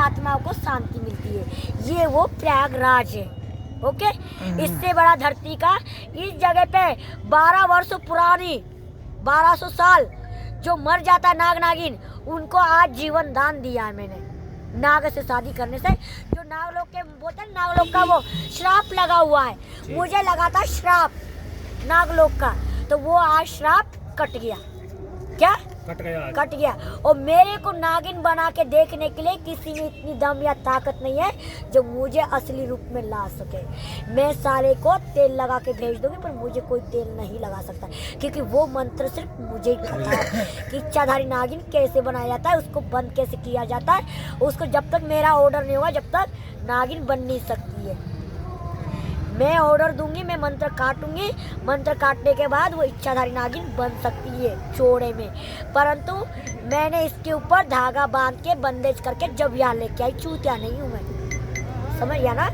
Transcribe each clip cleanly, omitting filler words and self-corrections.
आत्माओं को शांति मिलती है। ये वो प्रयागराज है। ओके, इससे बड़ा धरती का इस जगह पे 12 वर्षों पुरानी 1200 साल जो मर जाता है नाग नागिन, उनको आज जीवन दान दिया है मैंने। नाग से शादी करने से जो नागलोक के बोलते हैं, नागलोक का वो श्राप लगा हुआ है, मुझे लगा था श्राप नागलोक का, तो वो आज श्राप कट गया। क्या कट गया। और मेरे को नागिन बना के देखने के लिए किसी में इतनी दम या ताकत नहीं है जो मुझे असली रूप में ला सके। मैं साले को तेल लगा के भेज दूंगी, पर मुझे कोई तेल नहीं लगा सकता, क्योंकि वो मंत्र सिर्फ मुझे ही पता है कि इच्छाधारी नागिन कैसे बनाया जाता है, उसको बंद कैसे किया जाता है। उसको जब तक मेरा ऑर्डर नहीं होगा, जब तक नागिन बन नहीं सकती है। मैं ऑर्डर दूंगी, मैं मंत्र काटूंगी, मंत्र काटने के बाद वो इच्छाधारी नागिन बन सकती है चौड़े में। परंतु मैंने इसके ऊपर धागा बांध के बंदेज करके जब यहाँ लेके आई, चूतिया नहीं हूँ मैं, समझ गया ना।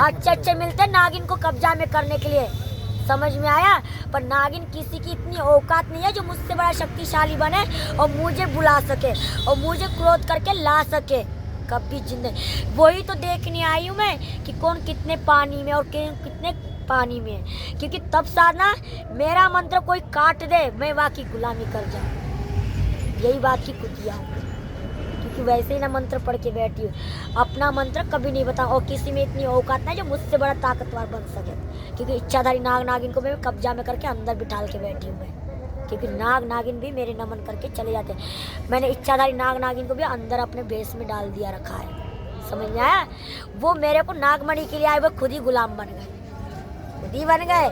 अच्छे मिलते नागिन को कब्जा में करने के लिए, समझ में आया। पर नागिन किसी की इतनी औकात नहीं है जो मुझसे बड़ा शक्तिशाली बने और मुझे बुला सके और मुझे क्रोध करके ला सके। कभी जिंदगी वही तो देखने आई हूँ मैं कि कौन कितने पानी में और कितने पानी में है, क्योंकि तब साधना मेरा मंत्र कोई काट दे, मैं वहाँ की गुलामी कर जाऊँ। यही बात की कुतिया हूँ, क्योंकि वैसे ही ना मंत्र पढ़ के बैठी हूँ। अपना मंत्र कभी नहीं बताऊँ, और किसी में इतनी औकात नहीं जो मुझसे बड़ा ताकतवर बन सके, क्योंकि इच्छाधारी नाग नागिन को मैं कब्जा में करके अंदर बिठा के बैठी हूँ मैं, क्योंकि नाग नागिन भी मेरे नमन करके चले जाते हैं। मैंने इच्छाधारी नाग नागिन को भी अंदर अपने भेष में डाल दिया रखा है, समझ में आया। वो मेरे को नागमणि के लिए आए, वो खुद ही गुलाम बन गए, खुद ही बन गए।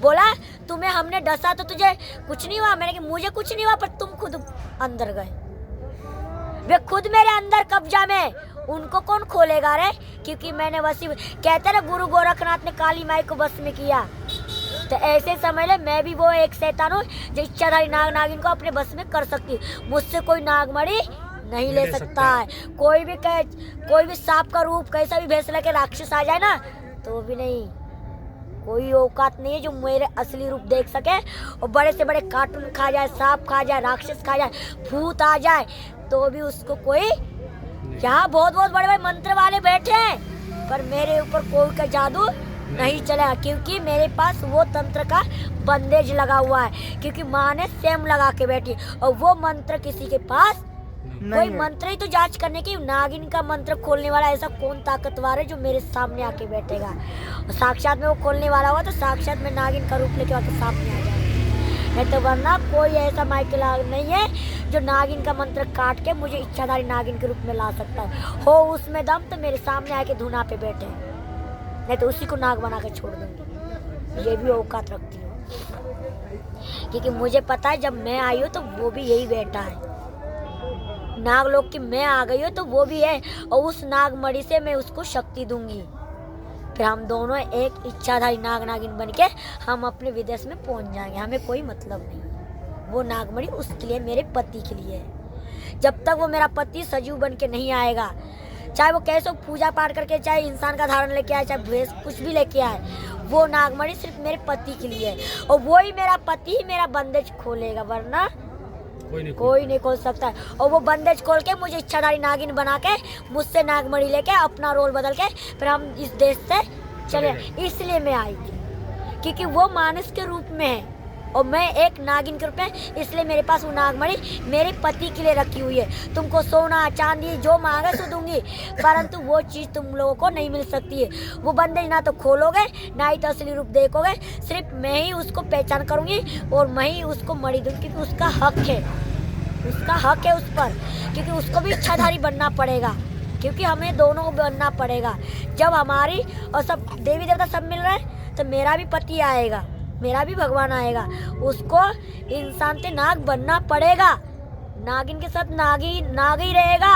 बोला तुम्हें हमने डसा तो तुझे कुछ नहीं हुआ, मैंने कि मुझे कुछ नहीं हुआ, पर तुम खुद अंदर गए। वे खुद मेरे अंदर कब्जा में, उनको कौन खोलेगा रे, क्योंकि मैंने वसी कहते ना गुरु गोरखनाथ ने काली माई को बस में किया, तो ऐसे समझ ले मैं भी वो एक शैतान हूँ जो इच्छाधारी नाग नागिन को अपने बस में कर सकती हूँ। मुझसे कोई नागमणि नहीं ले सकता है। कोई भी सांप का रूप कैसा भी भेष लेके राक्षस आ जाए ना, तो भी नहीं, कोई औकात नहीं है जो मेरे असली रूप देख सके। और बड़े से बड़े कार्टून खा जाए, सांप खा जाए, राक्षस खा जाए, भूत आ जाए, तो भी उसको कोई, यहाँ बहुत बहुत बड़े बड़े मंत्र वाले बैठे हैं, पर मेरे ऊपर कोई का जादू नहीं चला, क्योंकि मेरे पास वो तंत्र का बंदेज लगा हुआ है, क्योंकि माँ ने सेम लगा के बैठी। और वो मंत्र किसी के पास कोई मंत्र ही तो जांच करने की, नागिन का मंत्र खोलने वाला ऐसा कौन ताकतवर है जो मेरे सामने आके बैठेगा। और साक्षात में वो खोलने वाला हुआ तो साक्षात में नागिन का रूप लेके आके सामने आ जाए। नहीं तो वरना कोई ऐसा माइकल नहीं है जो नागिन का मंत्र काट के मुझे इच्छाधारी नागिन के रूप में ला सकता हो उसमें दम तो मेरे सामने आके धुना पे बैठे, नहीं तो उसी को नाग बना के छोड़ दूंगी। ये भी औकात रखती हूँ, क्योंकि मुझे पता है जब मैं आई हूँ तो वो भी यही बैठा है। नागलोक की मैं आ गई हूँ तो वो भी है, और उस नागमणि से मैं उसको शक्ति दूंगी। फिर हम दोनों एक इच्छाधारी नाग नागिन बन के हम अपने विदेश में पहुंच जाएंगे। हमें कोई मतलब नहीं, वो नागमणि उसके लिए, मेरे पति के लिए है। जब तक वो मेरा पति सजीव बन के नहीं आएगा, चाहे वो कैसे पूजा पाठ करके, चाहे इंसान का धारण लेके आए, चाहे भैंस कुछ भी लेके आए, वो नागमणि सिर्फ मेरे पति के लिए है। और वो ही मेरा पति ही मेरा बंदेज खोलेगा, वरना कोई नहीं खोल सकता है। और वो बंदेज खोल के मुझे इच्छाधारी नागिन बना के मुझसे नागमणि लेके अपना रोल बदल के फिर हम इस देश से चले। इसलिए मैं आई थी, क्योंकि वो मानस के रूप में है और मैं एक नागिन के रूप में, इसलिए मेरे पास वो नागमणि मेरे पति के लिए रखी हुई है। तुमको सोना चांदी जो मांगे सो दूंगी, परंतु वो चीज़ तुम लोगों को नहीं मिल सकती है। वो बंदेज ना तो खोलोगे ना ही तो असली रूप देखोगे, सिर्फ मैं ही उसको पहचान करूंगी और मैं ही उसको मणि दूंगी, क्योंकि उसका हक है, उसका हक है उस पर, क्योंकि उसको भी इच्छाधारी बनना पड़ेगा, क्योंकि हमें दोनों को बनना पड़ेगा। जब हमारी और सब देवी देवता सब मिल रहे हैं तो मेरा भी पति आएगा, मेरा भी भगवान आएगा, उसको इंसान से नाग बनना पड़ेगा। नागिन के साथ नाग ही रहेगा,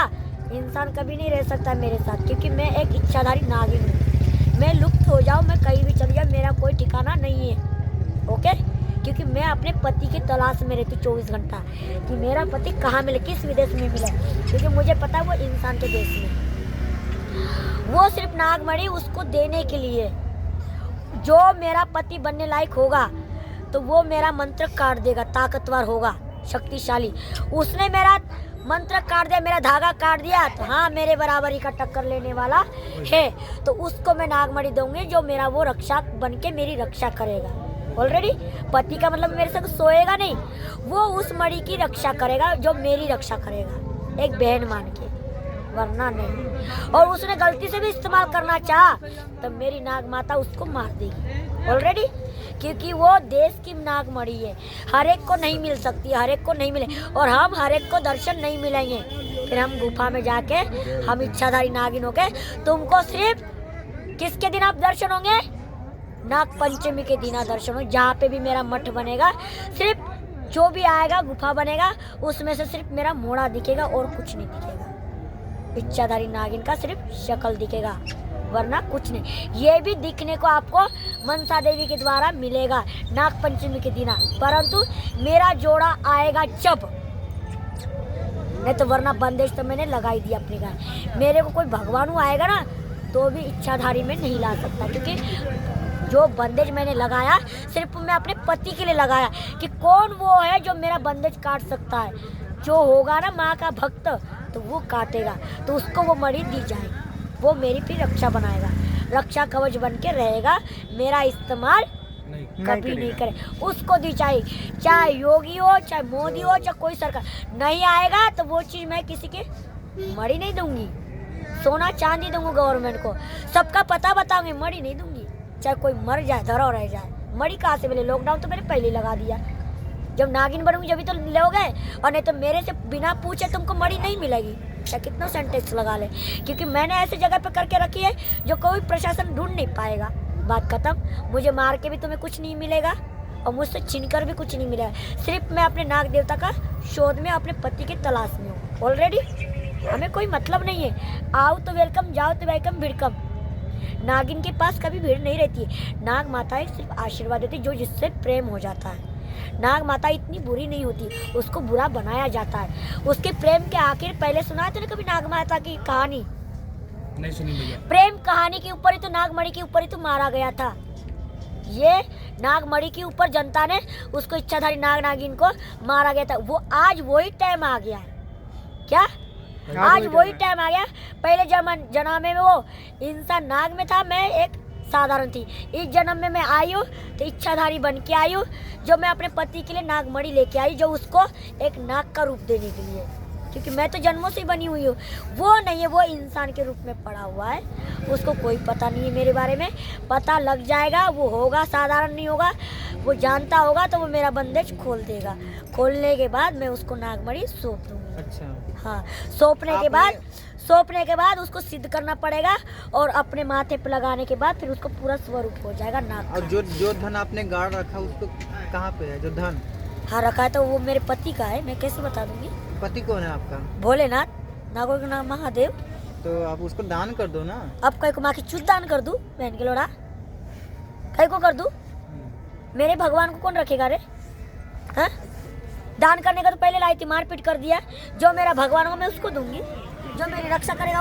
इंसान कभी नहीं रह सकता मेरे साथ, क्योंकि मैं एक इच्छाधारी नागिन हूँ। मैं लुप्त हो जाऊँ, मैं कहीं भी चली जाऊँ, मेरा कोई ठिकाना नहीं है। ओके, क्योंकि मैं अपने पति की तलाश में रहती 24 घंटा कि मेरा पति कहाँ मिले, किस विदेश में मिले, क्योंकि मुझे पता है वो इंसान के देश में। वो सिर्फ नागमणि उसको देने के लिए, जो मेरा पति बनने लायक होगा तो वो मेरा मंत्र काट देगा, ताकतवर होगा, शक्तिशाली। उसने मेरा मंत्र काट दिया, मेरा धागा काट दिया, तो हाँ मेरे बराबरी का टक्कर लेने वाला है, तो उसको मैं नागमणि दूंगी जो मेरा वो रक्षक बन के मेरी रक्षा करेगा। ऑलरेडी पति का मतलब मेरे साथ सोएगा नहीं, वो उस मणि की रक्षा करेगा जो मेरी रक्षा करेगा, एक बहन मान के, वरना नहीं। और उसने गलती से भी इस्तेमाल करना चाहा तो मेरी नाग माता उसको मार देगी ऑलरेडी, क्योंकि वो देश की नागमणि है, हर एक को नहीं मिल सकती, हर एक को नहीं मिले, और हम हर एक को दर्शन नहीं मिलेंगे। फिर हम गुफा में जाके हम इच्छाधारी नागिन होके, तुमको सिर्फ किसके दिन आप दर्शन होंगे? नाग पंचमी के दिन दर्शन होंगे, जहाँ पे भी मेरा मठ बनेगा, सिर्फ जो भी आएगा गुफा बनेगा उसमें से सिर्फ मेरा मोड़ा दिखेगा और कुछ नहीं दिखेगा, इच्छाधारी नागिन का सिर्फ शक्ल दिखेगा, वरना कुछ नहीं। ये भी दिखने को आपको मनसा देवी के द्वारा मिलेगा नाग पंचमी के दिन, परंतु मेरा जोड़ा आएगा जब, नहीं तो वरना बंदेज तो मैंने लगा ही दिया अपने घर। मेरे को कोई भगवान आएगा ना तो भी इच्छाधारी में नहीं ला सकता, क्योंकि जो बंदेज मैंने लगाया सिर्फ मैं अपने पति के लिए लगाया कि कौन वो है जो मेरा बंदेज काट सकता है। जो होगा ना माँ का भक्त तो वो काटेगा, तो उसको वो मणि दी जाएगी, वो मेरी फिर रक्षा बनाएगा, रक्षा कवच बन के रहेगा, मेरा इस्तेमाल कभी नहीं करे, उसको दी चाहिए, चाहे योगी हो, चाहे मोदी हो, चाहे कोई सरकार। नहीं आएगा तो वो चीज़ मैं किसी के मणि नहीं दूंगी, सोना चांदी दूंगी गवर्नमेंट को, सबका पता बताऊंगी, मणि नहीं दूंगी। चाहे कोई मर जाए, धरा रह जाए, मणि कहाँ से मिले? लॉकडाउन तो मैंने पहले लगा दिया, जब नागिन बनूंगी जब तो लोगे, और नहीं तो मेरे से बिना पूछे तुमको मणि नहीं मिलेगी, चाहे कितना सेंटेंस लगा ले, क्योंकि मैंने ऐसी जगह पे करके रखी है जो कोई प्रशासन ढूंढ नहीं पाएगा। बात खत्म। मुझे मार के भी तुम्हें कुछ नहीं मिलेगा और मुझसे छीन कर भी कुछ नहीं मिलेगा, सिर्फ मैं अपने नाग देवता का शोध में, अपने पति की तलाश में हूँ ऑलरेडी। हमें कोई मतलब नहीं है, आओ तो वेलकम, जाओ तो वेलकम, भिड़कम। नागिन के पास कभी भीड़ नहीं रहती है, नाग माता एक सिर्फ आशीर्वाद देती है जो जिससे प्रेम हो जाता है। नाग माता इतनी बुरी नहीं होती, उसको बुरा बनाया जाता है। उसके प्रेम के आखिर पहले सुना है तूने कभी नाग माता की कहानी? नहीं सुनी भैया। प्रेम कहानी के ऊपर ही तो नागमणि के ऊपर ही तो मारा गया था। ये नागमणि के ऊपर जनता ने उसको इच्छाधारी नाग नागिन को मारा गया था। वो आज वही टाइम आ गया है, क्या आज वही टाइम आ गया? पहले जन्म में वो इंसान नाग में था, मैं एक साधारण थी। इस जन्म में मैं आई हूँ तो इच्छाधारी बन के आई हूँ, जो मैं अपने पति के लिए नागमणि लेके आई, जो उसको एक नाग का रूप देने के लिए, क्योंकि मैं तो जन्मों से ही बनी हुई हूँ। वो नहीं है, वो इंसान के रूप में पड़ा हुआ है, उसको कोई पता नहीं है मेरे बारे में। पता लग जाएगा, वो होगा, साधारण नहीं होगा, वो जानता होगा तो वो मेरा बंदेज खोल देगा। खोलने के बाद मैं उसको नागमणि सौंप दूँगी। अच्छा, हाँ, सौंपने के बाद उसको सिद्ध करना पड़ेगा, और अपने माथे पे लगाने के बाद फिर उसको पूरा स्वरूप हो जाएगा नाग। और जो धन आपने गाड़ रखा उसको कहाँ पे है? जो धन हाँ रखा है तो वो मेरे पति का है, मैं कैसे बता दूंगी? पति कौन है आपका? भोलेनाथ, नागों का नाम महादेव। तो आप उसको दान कर दो ना। अब कहीं को माँ की चूत दान कर दूं? बहन के लोड़ा कहीं को कर दूं? मेरे भगवान को कौन रखेगा रे? हाँ, दान करने का तो पहले लाई थी, मारपीट कर दिया। जो मेरा भगवान हो मैं उसको दूंगी, जो मेरी रक्षा करेगा